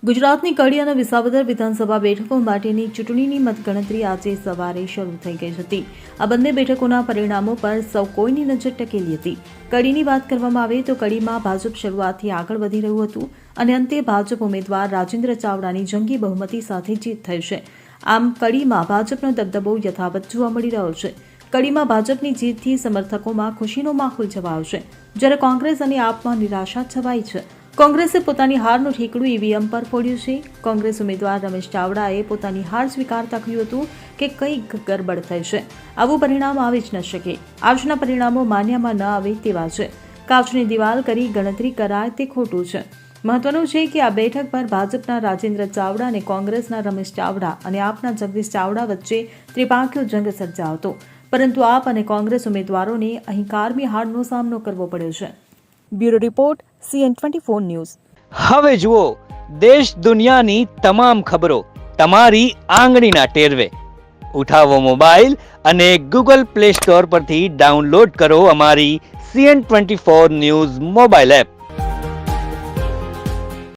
ગુજરાતની કડી અને વિસાવદર વિધાનસભા બેઠકો માટેની ચૂંટણીની મતગણતરી આજે સવારે શરૂ થઈ ગઈ હતી. આ બંને બેઠકોના પરિણામો પર સૌ કોઈની નજર ટકેલી હતી. કડીની વાત કરવામાં આવે તો કડીમાં ભાજપ શરૂઆતથી આગળ વધી રહ્યું હતું અને અંતે ભાજપ ઉમેદવાર રાજેન્દ્ર ચાવડાની જંગી બહુમતી સાથે જીત થઈ છે. આમ કડીમાં ભાજપનો દબદબો યથાવત જોવા મળી રહ્યો છે. કડીમાં ભાજપની જીતથી સમર્થકોમાં ખુશીનો માહોલ છવાયો છે, જ્યારે કોંગ્રેસ અને આપમાં નિરાશા છવાઈ છે. કોંગ્રેસે પોતાની હારનું ઠેકડું ઈવીએમ પર ફોડ્યું છે. કોંગ્રેસ ઉમેદવાર રમેશ ચાવડાએ પોતાની હાર સ્વીકારતા કહ્યું હતું કે કંઈક ગડબડ થઈ છે, આવું પરિણામ આવી જ ન શકે. આજના પરિણામો માન્યમાં ન આવે તેવા છે. કાચની દિવાલ કરી ગણતરી કરાય તે ખોટું છે. મહત્વનું છે કે આ બેઠક પર ભાજપના રાજેન્દ્ર ચાવડા અને કોંગ્રેસના રમેશ ચાવડા અને આપના જગદીશ ચાવડા વચ્ચે ત્રિપાંખીયો જંગ સર્જાયો હતો, પરંતુ આપ અને કોંગ્રેસ ઉમેદવારોને અહીં કારમી હારનો સામનો કરવો પડ્યો છે. Bureau report CN24 news. હવે જુઓ દેશ દુનિયાની તમામ ખબરો તમારી આંગળીના ટેરવે. ઉઠાવો મોબાઈલ અને Google Play Store પરથી ડાઉનલોડ કરો અમારી CN24 ન્યૂઝ મોબાઈલ એપ.